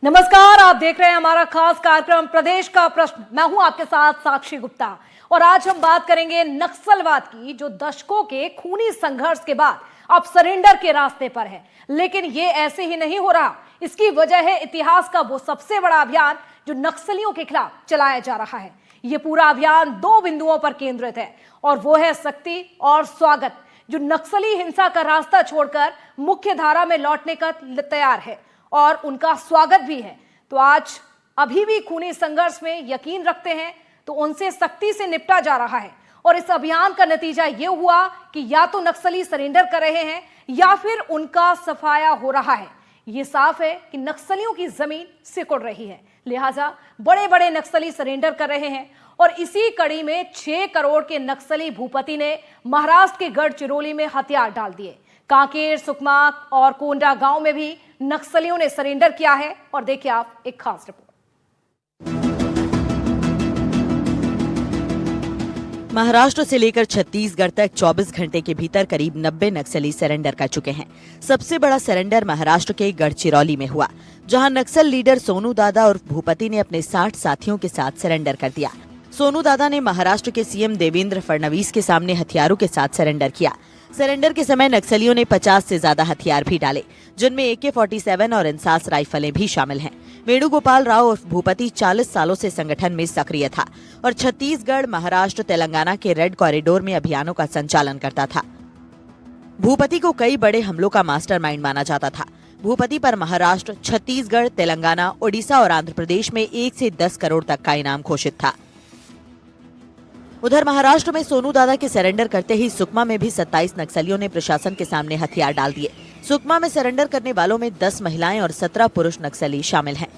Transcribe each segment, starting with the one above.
नमस्कार, आप देख रहे हैं हमारा खास कार्यक्रम प्रदेश का प्रश्न। मैं हूं आपके साथ साक्षी गुप्ता और आज हम बात करेंगे नक्सलवाद की, जो दशकों के खूनी संघर्ष के बाद अब सरेंडर के रास्ते पर है। लेकिन ये ऐसे ही नहीं हो रहा। इसकी वजह है इतिहास का वो सबसे बड़ा अभियान जो नक्सलियों के खिलाफ चलाया जा रहा है। ये पूरा अभियान दो बिंदुओं पर केंद्रित है और वो है शक्ति और स्वागत, जो नक्सली हिंसा का रास्ता छोड़कर मुख्य धारा में लौटने का तैयार है और उनका स्वागत भी है। तो आज अभी भी खूनी संघर्ष में यकीन रखते हैं तो उनसे सख्ती से निपटा जा रहा है। और इस अभियान का नतीजा यह हुआ कि या तो नक्सली सरेंडर कर रहे हैं या फिर उनका सफाया हो रहा है। ये साफ है कि नक्सलियों की जमीन सिकुड़ रही है, लिहाजा बड़े बड़े नक्सली सरेंडर कर रहे हैं। और इसी कड़ी में 6 करोड़ के नक्सली भूपति ने महाराष्ट्र के गढ़चिरौली में हथियार डाल दिए। कांकेर, सुकमा और कोंडा गांव में भी नक्सलियों ने सरेंडर किया है। और देखिए आप एक खास रिपोर्ट। महाराष्ट्र से लेकर छत्तीसगढ़ तक 24 घंटे के भीतर करीब 90 नक्सली सरेंडर कर चुके हैं। सबसे बड़ा सरेंडर महाराष्ट्र के गढ़चिरौली में हुआ, जहां नक्सल लीडर सोनू दादा और भूपति ने अपने 60 साथियों के साथ सरेंडर कर दिया। सोनू दादा ने महाराष्ट्र के सीएम देवेंद्र फडणवीस के सामने हथियारों के साथ सरेंडर किया। सरेंडर के समय नक्सलियों ने 50 से ज्यादा हथियार भी डाले, जिनमें AK-47 और इंसास राइफलें भी शामिल हैं। वेणुगोपाल राव और भूपति 40 सालों से संगठन में सक्रिय था और छत्तीसगढ़, महाराष्ट्र, तेलंगाना के रेड कॉरिडोर में अभियानों का संचालन करता था। भूपति को कई बड़े हमलों का मास्टरमाइंड माना जाता था। भूपति पर महाराष्ट्र, छत्तीसगढ़, तेलंगाना, ओडिशा और आंध्र प्रदेश में 1 से 10 करोड़ तक का इनाम घोषित था। उधर महाराष्ट्र में सोनू दादा के सरेंडर करते ही सुकमा में भी 27 नक्सलियों ने प्रशासन के सामने हथियार डाल दिए। सुकमा में सरेंडर करने वालों में 10 महिलाएं और 17 पुरुष नक्सली शामिल हैं।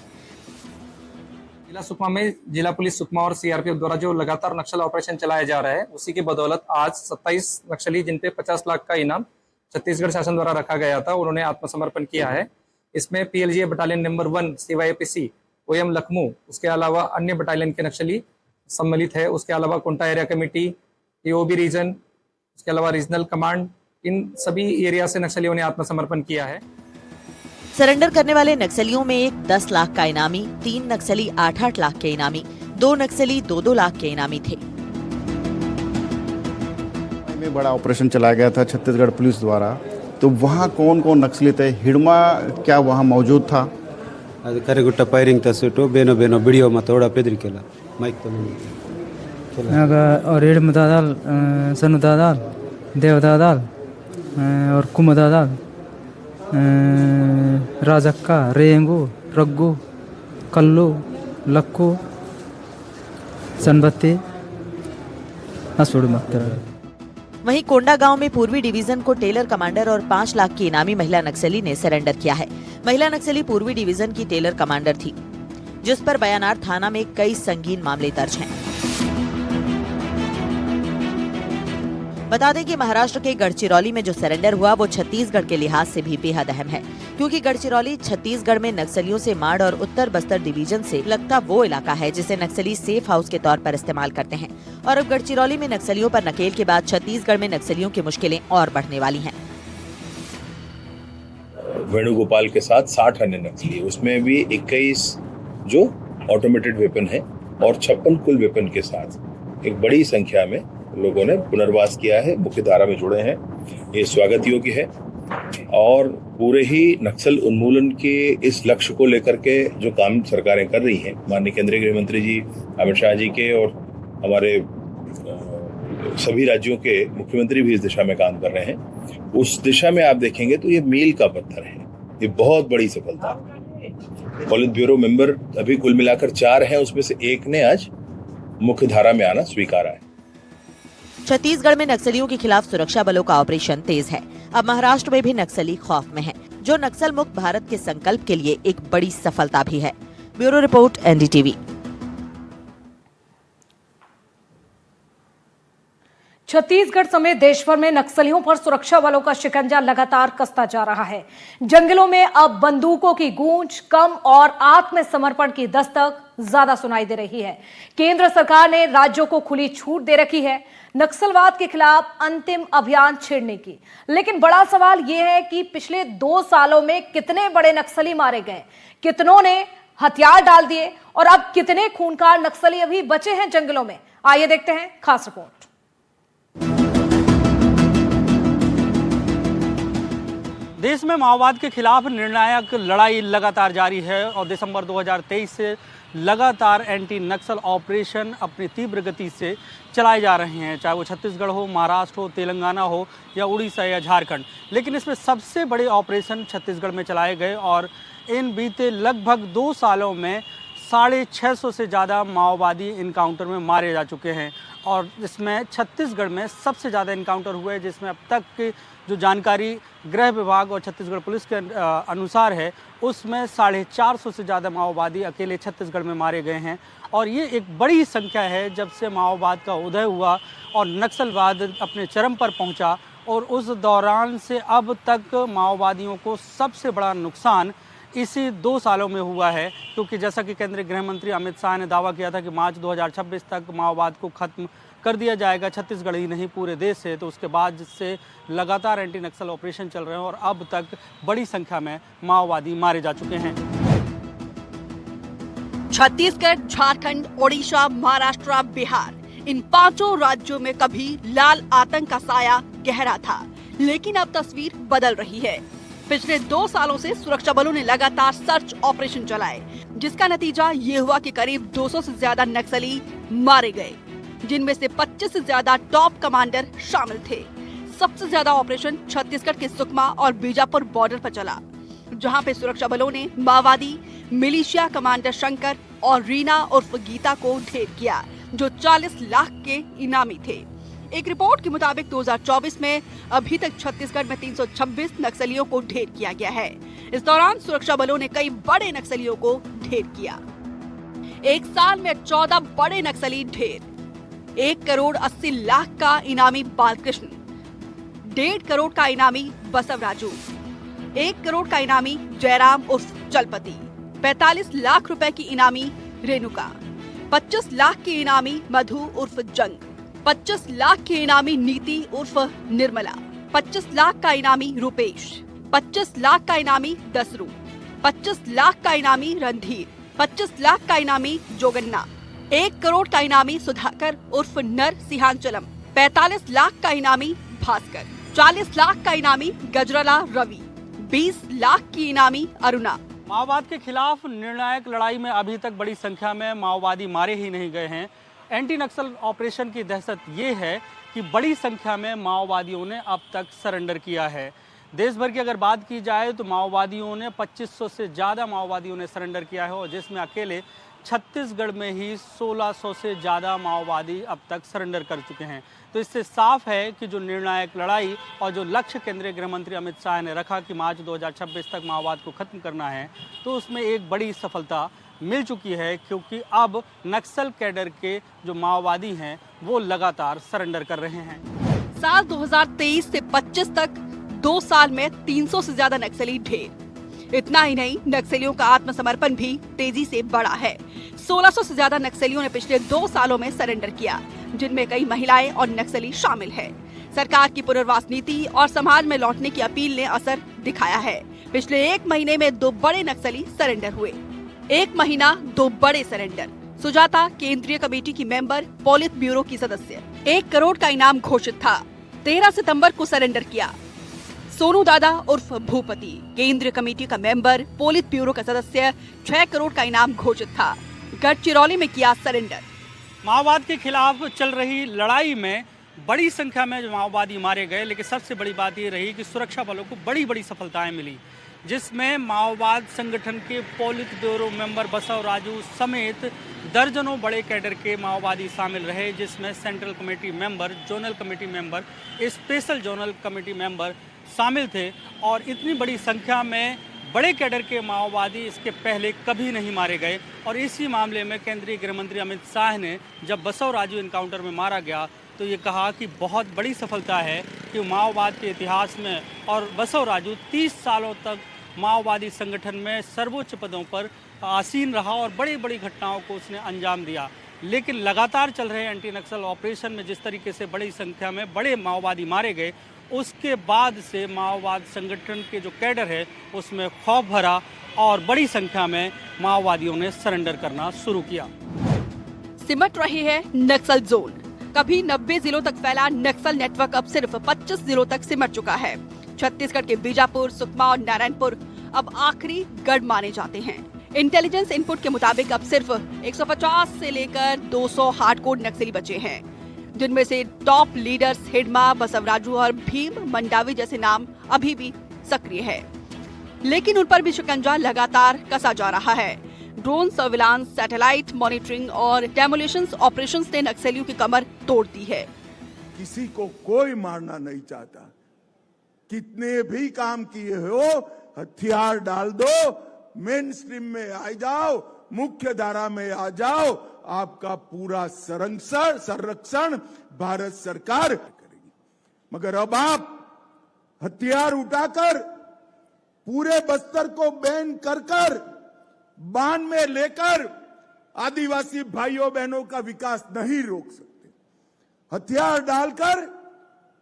जिला सुकमा में जिला पुलिस सुकमा और CRPF द्वारा जो लगातार नक्सल ऑपरेशन चलाया जा रहा है, उसी की बदौलत आज 27 नक्सली, जिन पे 50 लाख का इनाम छत्तीसगढ़ शासन द्वारा रखा गया था, उन्होंने आत्मसमर्पण किया है। इसमें PLGA battalion number 1 CYAPC OM Lucknow, उसके अलावा अन्य बटालियन के नक्सली सम्मिलित है। उसके अलावा Konta area committee, EOB region, उसके अलावा रीजनल कमांड, इन सभी एरिया से नक्सलियों ने आत्मसमर्पण किया है। सरेंडर करने वाले नक्सलियों में एक 10 लाख का इनामी, 3 नक्सली 8-8 लाख के इनामी, 2 नक्सली 2-2 लाख के इनामी थे। में बड़ा ऑपरेशन चलाया गया था छत्तीसगढ़ पुलिस द्वारा, तो वहाँ कौन कौन नक्सली थे? हिडमा क्या वहाँ मौजूद था? ಅದು ಕರೆಗುಟ್ಟ ಫೈರಿಂಗ್ ತಸಿಟ್ಟು ಬೇನೋ ಬೇನೋ ವಿಡಿಯೋ ಮಾತಾಡ ಪೆದ್ರಿಕೆಲ್ಲ ಮೈಕ್ ಆಗ ಅವ್ರು ಹಿಡ್ಮ ದಾದಾಲ್, ಸಣ್ಣ ದಾದಾಲ್, ದೇವ ದಾದಾಲ್ और कुम दादाल, राजक्का, रेंगू, रग्गू, कल्लू, लक्कू, सनबत्ती असुड़ मक्तर। वहीं कोंडा गांव में पूर्वी डिवीजन को टेलर कमांडर और 5 लाख की इनामी महिला नक्सली ने सरेंडर किया है। महिला नक्सली पूर्वी डिवीजन की टेलर कमांडर थी, जिस पर बयानार थाना में कई संगीन मामले दर्ज हैं। बता दें कि महाराष्ट्र के गढ़चिरौली में जो सरेंडर हुआ वो छत्तीसगढ़ के लिहाज से भी बेहद अहम है, क्योंकि गढ़चिरौली छत्तीसगढ़ में नक्सलियों से माड़ और उत्तर बस्तर डिवीजन से लगता वो इलाका है जिसे नक्सली सेफ हाउस के तौर पर इस्तेमाल करते हैं। और अब गढ़चिरौली में नक्सलियों पर नकेल के बाद छत्तीसगढ़ में नक्सलियों की मुश्किलें और बढ़ने वाली हैं। वेणुगोपाल के साथ 60 अन्य नक्सली, उसमें भी 21 जो ऑटोमेटेड वेपन है और 56 कुल वेपन के साथ एक बड़ी संख्या में लोगों ने पुनर्वास किया है, मुख्य धारा में जुड़े हैं। ये स्वागत योग्य है और पूरे ही नक्सल उन्मूलन के इस लक्ष्य को लेकर के जो काम सरकारें कर रही हैं, माननीय केंद्रीय गृह मंत्री जी अमित शाह जी के और हमारे सभी राज्यों के मुख्यमंत्री भी इस दिशा में काम कर रहे हैं, उस दिशा में आप देखेंगे तो ये मील का पत्थर है, ये बहुत बड़ी सफलता। पॉलिट ब्यूरो मेंबर अभी कुल मिलाकर 4 हैं, उसमें से एक ने आज मुख्य धारा में आना स्वीकारा है। छत्तीसगढ़ में नक्सलियों के खिलाफ सुरक्षा बलों का ऑपरेशन तेज है। अब महाराष्ट्र में भी नक्सली खौफ में हैं, जो नक्सल मुक्त भारत के संकल्प के लिए एक बड़ी सफलता भी है। Bureau report, NDTV। छत्तीसगढ़ समेत देश भर में नक्सलियों पर सुरक्षा बलों का शिकंजा लगातार कसता जा रहा है। जंगलों में अब बंदूकों की गूंज कम और आत्मसमर्पण की दस्तक ज्यादा सुनाई दे रही है। केंद्र सरकार ने राज्यों को खुली छूट दे रखी है नक्सलवाद के खिलाफ अंतिम अभियान छेड़ने की। लेकिन बड़ा सवाल यह है कि पिछले 2 सालों में कितने बड़े नक्सली मारे गए, कितनों ने हथियार डाल दिए और अब कितने खूंखार नक्सली अभी बचे हैं जंगलों में। आइए देखते हैं खास रिपोर्ट। देश में माओवाद के खिलाफ निर्णायक लड़ाई लगातार जारी है और दिसंबर 2023 से लगातार एंटी नक्सल ऑपरेशन अपनी तीव्र गति से चलाए जा रहे हैं, चाहे वो छत्तीसगढ़ हो, महाराष्ट्र हो, तेलंगाना हो या उड़ीसा या झारखंड। लेकिन इसमें सबसे बड़े ऑपरेशन छत्तीसगढ़ में चलाए गए और इन बीते लगभग 2 सालों में 650 से ज़्यादा माओवादी इनकाउंटर में मारे जा चुके हैं। और इसमें छत्तीसगढ़ में सबसे ज़्यादा इनकाउंटर हुए, जिसमें अब तक की जो जानकारी गृह विभाग और छत्तीसगढ़ पुलिस के अनुसार है, उसमें 450 से ज़्यादा माओवादी अकेले छत्तीसगढ़ में मारे गए हैं। और ये एक बड़ी संख्या है जब से माओवाद का उदय हुआ और नक्सलवाद अपने चरम पर पहुंचा। और उस दौरान से अब तक माओवादियों को सबसे बड़ा नुकसान इसी 2 सालों में हुआ है, क्योंकि जैसा कि केंद्रीय गृह मंत्री अमित शाह ने दावा किया था कि मार्च 2026 तक माओवाद को खत्म कर दिया जाएगा, छत्तीसगढ़ ही नहीं पूरे देश से। तो उसके बाद जिससे लगातार एंटी नक्सल ऑपरेशन चल रहे हैं और अब तक बड़ी संख्या में माओवादी मारे जा चुके हैं। छत्तीसगढ़, झारखंड, ओडिशा, महाराष्ट्र, बिहार, इन 5 राज्यों में कभी लाल आतंक का साया गहरा था, लेकिन अब तस्वीर बदल रही है। पिछले 2 सालों से सुरक्षा बलों ने लगातार सर्च ऑपरेशन चलाए, जिसका नतीजा ये हुआ कि करीब 200 से ज्यादा नक्सली मारे गए, जिनमें से 25 से ज्यादा टॉप कमांडर शामिल थे। सबसे ज्यादा ऑपरेशन छत्तीसगढ़ के सुकमा और बीजापुर बॉर्डर पर चला, जहां पे सुरक्षा बलों ने माओवादी मिलिशिया कमांडर शंकर और रीना उर्फ गीता को ढेर किया, जो 40 लाख के इनामी थे। एक रिपोर्ट के मुताबिक 2024 में अभी तक छत्तीसगढ़ में 326 नक्सलियों को ढेर किया गया है। इस दौरान सुरक्षा बलों ने कई बड़े नक्सलियों को ढेर किया। एक साल में 14 बड़े नक्सली ढेर। 1 करोड़ 80 लाख का इनामी बालकृष्ण, 1.5 करोड़ का इनामी बसवराजू, 1 करोड़ का इनामी जयराम उर्फ चलपति, 45 लाख रुपए की इनामी रेणुका, 25 लाख की इनामी मधु उर्फ जंग, 25 लाख के इनामी नीति उर्फ निर्मला, 25 लाख का इनामी रुपेश, 25 लाख का इनामी दसरू, 25 लाख का इनामी रणधीर, 25 लाख का इनामी जोगन्ना, 1 करोड़ का इनामी सुधाकर उर्फ नर सिंहांचलम, 45 लाख का इनामी भास्कर, 40 लाख का इनामी गजराला रवि, 20 लाख की इनामी अरुणा। माओवाद के खिलाफ निर्णायक लड़ाई में अभी तक बड़ी संख्या में माओवादी मारे ही नहीं गए हैं। एंटी नक्सल ऑपरेशन की दहशत ये है कि बड़ी संख्या में माओवादियों ने अब तक सरेंडर किया है। देश भर की अगर बात की जाए तो माओवादियों ने 2500 से ज़्यादा माओवादियों ने सरेंडर किया है और जिसमें अकेले छत्तीसगढ़ में ही 1600 से ज़्यादा माओवादी अब तक सरेंडर कर चुके हैं। तो इससे साफ है कि जो निर्णायक लड़ाई और जो लक्ष्य केंद्रीय गृह मंत्री अमित शाह ने रखा कि मार्च 2026 तक माओवाद को खत्म करना है, तो उसमें एक बड़ी सफलता मिल चुकी है, क्योंकि अब नक्सल कैडर के जो माओवादी हैं वो लगातार सरेंडर कर रहे हैं। साल 2023 से 25 तक 2 साल में 300 से ज्यादा नक्सली ढेर। इतना ही नहीं, नक्सलियों का आत्मसमर्पण भी तेजी से बढ़ा है। 1600 से ज्यादा नक्सलियों ने पिछले 2 सालों में सरेंडर किया, जिनमें कई महिलाएं और नक्सली शामिल है। सरकार की पुनर्वास नीति और समाज में लौटने की अपील ने असर दिखाया है। पिछले 1 महीने में 2 बड़े नक्सली सरेंडर हुए। 1 महीना 2 बड़े सरेंडर। सुजाता केंद्रीय कमेटी की मेंबर, पोलित ब्यूरो की सदस्य। 1 करोड़ का इनाम घोषित था। 13 सितंबर को सरेंडर किया। सोनू दादा उर्फ भूपति केंद्रीय कमेटी का मेंबर, पोलित ब्यूरो का सदस्य। 6 करोड़ का इनाम घोषित था। गढ़चिरौली में किया सरेंडर। माओवाद के खिलाफ चल रही लड़ाई में बड़ी संख्या में माओवादी मारे गए, लेकिन सबसे बड़ी बात ये रही कि सुरक्षा बलों को बड़ी बड़ी सफलताएं मिली, जिसमें माओवाद संगठन के पोलित ब्यूरो मेंबर बसवराजू समेत दर्जनों बड़े कैडर के माओवादी शामिल रहे, जिसमें central committee member, zonal committee member, special zonal committee member शामिल थे। और इतनी बड़ी संख्या में बड़े कैडर के माओवादी इसके पहले कभी नहीं मारे गए। और इसी मामले में केंद्रीय गृह मंत्री अमित शाह ने जब बसवराजू इनकाउंटर में मारा गया तो ये कहा कि बहुत बड़ी सफलता है कि माओवाद के इतिहास में और बसवराजू 30 सालों तक माओवादी संगठन में सर्वोच्च पदों पर आसीन रहा और बड़ी बड़ी घटनाओं को उसने अंजाम दिया। लेकिन लगातार चल रहे एंटी नक्सल ऑपरेशन में जिस तरीके से बड़ी संख्या में बड़े माओवादी मारे गए, उसके बाद से माओवाद संगठन के जो कैडर है उसमें खौफ भरा और बड़ी संख्या में माओवादियों ने सरेंडर करना शुरू किया। सिमट रही है नक्सल जोन। कभी 90 जिलों तक फैला नक्सल नेटवर्क अब सिर्फ 25 जिलों तक सिमट चुका है। छत्तीसगढ़ के बीजापुर, सुकमा और नारायणपुर अब आखिरी गढ़ माने जाते हैं। इंटेलिजेंस इनपुट के मुताबिक अब सिर्फ 150 से लेकर 200 हार्डकोर नक्सली बचे हैं, जिनमें से टॉप लीडर्स हिडमा, बसवराजू और भीम मंडावी जैसे नाम अभी भी सक्रिय है। लेकिन उन पर भी शिकंजा लगातार कसा जा रहा है। ड्रोन सर्विलांस, सैटेलाइट मॉनिटरिंग और डेमोलिशन ऑपरेशंस ने नक्सलियों की कमर तोड़ दी है। किसी को कोई मारना नहीं चाहता। कितने भी काम किए हो, हथियार डाल दो, मेन स्ट्रीम में आ जाओ, मुख्य धारा में आ जाओ, आपका पूरा संरक्षण भारत सरकार करेगी। मगर अब आप हथियार उठाकर पूरे बस्तर को बैन कर बांध में लेकर आदिवासी भाइयों बहनों का विकास नहीं रोक सकते। हथियार डालकर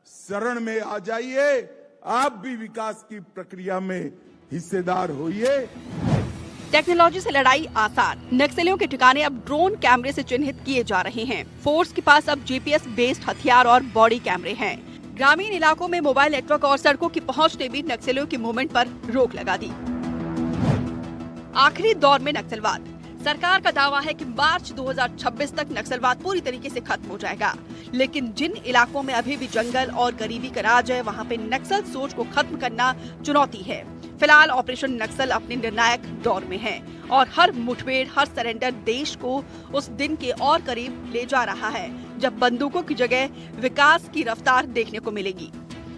शरण में आ जाइए, आप भी विकास की प्रक्रिया में हिस्सेदार होइए। टेक्नोलॉजी से लड़ाई आसान। नक्सलियों के ठिकाने अब ड्रोन कैमरे से चिन्हित किए जा रहे हैं। फोर्स के पास अब जीपीएस बेस्ड हथियार और बॉडी कैमरे हैं। ग्रामीण इलाकों में मोबाइल नेटवर्क और सड़कों की पहुंच ने भी नक्सलियों की मूवमेंट पर रोक लगा दी। आखिरी दौर में नक्सलवाद। सरकार का दावा है कि मार्च 2026 तक नक्सलवाद पूरी तरीके से खत्म हो जाएगा। लेकिन जिन इलाकों में अभी भी जंगल और गरीबी का राज है, वहां पे नक्सल सोच को खत्म करना चुनौती है। फिलहाल ऑपरेशन नक्सल अपने निर्णायक दौर में है और हर मुठभेड़, हर सरेंडर देश को उस दिन के और करीब ले जा रहा है जब बंदूकों की जगह विकास की रफ्तार देखने को मिलेगी।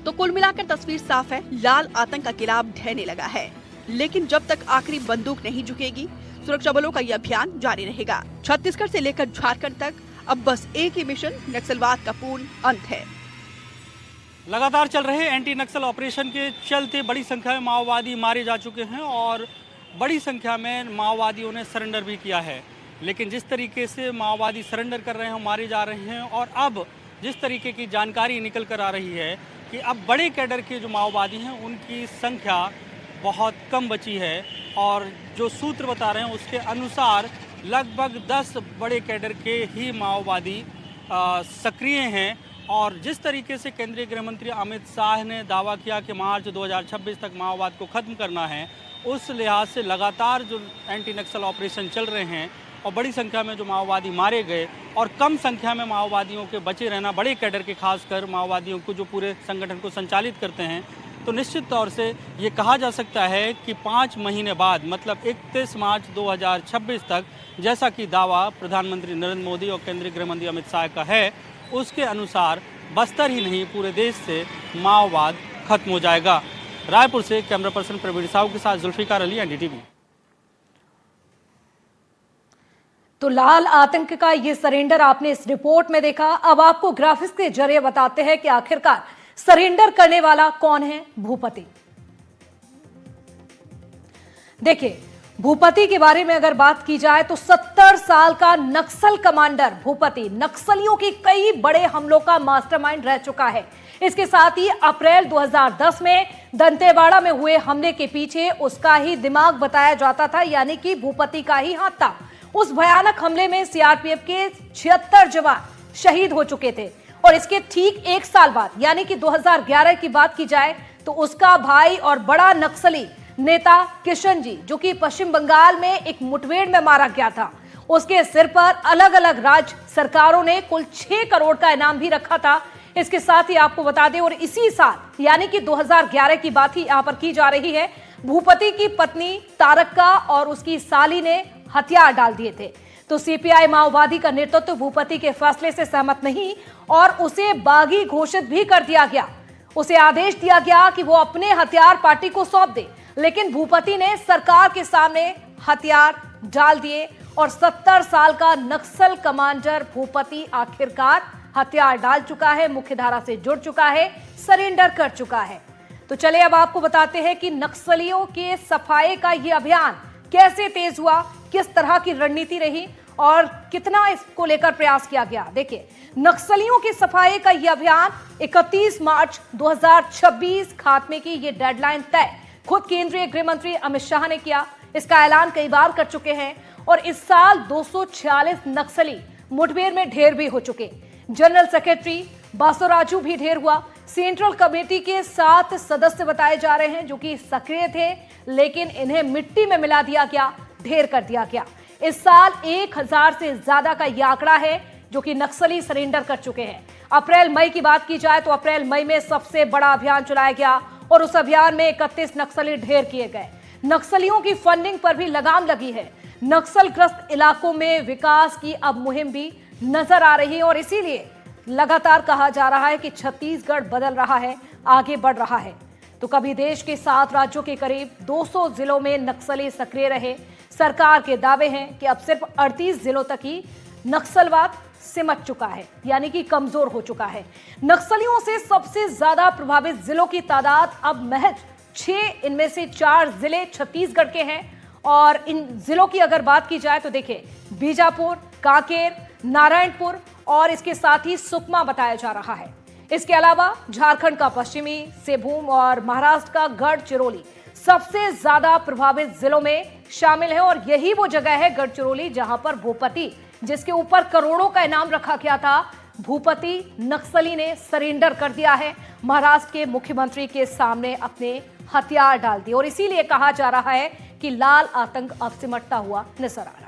तो कुल मिलाकर तस्वीर साफ है, लाल आतंक का किला अब ढहने लगा है। लेकिन जब तक आखिरी बंदूक नहीं झुकेगी, सुरक्षा बलों का यह अभियान जारी रहेगा। छत्तीसगढ़ से लेकर झारखंड तक अब बस एक ही मिशन, नक्सलवाद का पूर्ण अंत है। लगातार चल रहे एंटी नक्सल ऑपरेशन के चलते बड़ी संख्या में माओवादी मारे जा चुके हैं और बड़ी संख्या में माओवादियों ने सरेंडर भी किया है। लेकिन जिस तरीके से माओवादी सरेंडर कर रहे हैं, मारे जा रहे हैं और अब जिस तरीके की जानकारी निकल कर आ रही है कि अब बड़े कैडर के जो माओवादी हैं उनकी संख्या बहुत कम बची है और जो सूत्र बता रहे हैं उसके अनुसार लगभग 10 बड़े कैडर के ही माओवादी सक्रिय हैं। और जिस तरीके से केंद्रीय गृह मंत्री अमित शाह ने दावा किया कि मार्च 2026 तक माओवाद को ख़त्म करना है, उस लिहाज से लगातार जो एंटी नक्सल ऑपरेशन चल रहे हैं और बड़ी संख्या में जो माओवादी मारे गए और कम संख्या में माओवादियों के बचे रहना, बड़े कैडर के खासकर माओवादियों को जो पूरे संगठन को संचालित करते हैं, तो निश्चित तौर से ये कहा जा सकता है कि 5 महीने बाद मतलब 31 मार्च 2026 तक, जैसा कि दावा प्रधानमंत्री नरेंद्र मोदी और केंद्रीय गृह मंत्री अमित शाह का है, उसके अनुसार बस्तर ही नहीं पूरे देश से माओवाद खत्म हो जाएगा। रायपुर से कैमरा पर्सन प्रवीण साहू के साथ जुल्फिकार अली, एनडीटीवी। तो लाल आतंक का ये सरेंडर आपने इस रिपोर्ट में देखा। अब आपको ग्राफिक्स के जरिए बताते हैं कि आखिरकार सरेंडर करने वाला कौन है। भूपति। देखिए, भूपति के बारे में अगर बात की जाए तो 70 साल का नक्सल कमांडर भूपति नक्सलियों के कई बड़े हमलों का मास्टरमाइंड रह चुका है। इसके साथ ही अप्रैल 2010 में दंतेवाड़ा में हुए हमले के पीछे उसका ही दिमाग बताया जाता था, यानी कि भूपति का ही हाथ था। उस भयानक हमले में सीआरपीएफ के 76 जवान शहीद हो चुके थे और इसके ठीक 1 साल बाद यानी कि 2011 की बात की जाए तो उसका भाई और बड़ा नक्सली नेता किशन जी, जो कि पश्चिम बंगाल में एक मुठभेड़ में मारा गया था, उसके सिर पर अलग अलग राज्य सरकारों ने कुल 6 करोड़ का इनाम भी रखा था। इसके साथ ही आपको बता दें, और इसी साल यानी कि 2011 की बात ही यहां पर की जा रही है, भूपति की पत्नी तारक्का और उसकी साली ने हथियार डाल दिए थे। तो सीपीआई माओवादी का नेतृत्व भूपति के फैसले से सहमत नहीं और उसे बागी घोषित भी कर दिया गया। उसे आदेश दिया गया कि वो अपने हथियार पार्टी को सौंप दे, लेकिन भूपति ने सरकार के सामने हथियार डाल दिए और 70 साल का नक्सल कमांडर भूपति आखिरकार हथियार डाल चुका है, मुख्यधारा से जुड़ चुका है, सरेंडर कर चुका है। तो चले अब आपको बताते हैं कि नक्सलियों के सफाई का ये अभियान कैसे तेज हुआ, किस तरह की रणनीति रही और कितना इसको लेकर प्रयास किया गया। देखिए, नक्सलियों की सफाई का यह अभियान 31 मार्च 2026 खात्मे की ये डेडलाइन तय खुद केंद्रीय गृह मंत्री अमित शाह ने किया। इसका ऐलान कई बार कर चुके हैं और इस साल 246 नक्सली मुठभेड़ में ढेर भी हो चुके। जनरल सेक्रेटरी बासोराजू भी ढेर हुआ। सेंट्रल कमेटी के 7 सदस्य बताए जा रहे हैं जो कि सक्रिय थे, लेकिन इन्हें मिट्टी में मिला दिया गया, ढेर कर दिया गया। इस साल 1000 से ज्यादा का यह आंकड़ा है जो कि नक्सली सरेंडर कर चुके हैं। अप्रैल मई की बात की जाए तो अप्रैल मई में सबसे बड़ा अभियान चलाया गया और उस अभियान में 31 नक्सली ढेर किए गए। नक्सलियों की फंडिंग पर भी लगाम लगी है। नक्सलग्रस्त इलाकों में विकास की अब मुहिम भी नजर आ रही है और इसीलिए लगातार कहा जा रहा है कि छत्तीसगढ़ बदल रहा है, आगे बढ़ रहा है। तो कभी देश के 7 राज्यों के करीब 200 जिलों में नक्सली सक्रिय रहे। सरकार के दावे हैं कि अब सिर्फ 38 जिलों तक ही नक्सलवाद सिमट चुका है, यानी कि कमजोर हो चुका है। नक्सलियों से सबसे ज्यादा प्रभावित जिलों की तादाद अब महज 6, इनमें से 4 जिले छत्तीसगढ़ के हैं। और इन जिलों की अगर बात की जाए तो देखिए, बीजापुर, कांकेर, नारायणपुर और इसके साथ ही सुकमा बताया जा रहा है। इसके अलावा झारखंड का पश्चिमी सिंहभूम और महाराष्ट्र का गढ़चिरौली सबसे ज्यादा प्रभावित जिलों में शामिल है और यही वो जगह है गढ़चिरौली जहां पर भूपति, जिसके ऊपर करोड़ों का इनाम रखा गया था, भूपति नक्सली ने सरेंडर कर दिया है। महाराष्ट्र के मुख्यमंत्री के सामने अपने हथियार डाल दिए और इसीलिए कहा जा रहा है कि लाल आतंक अब सिमटता हुआ नजर आ रहा है।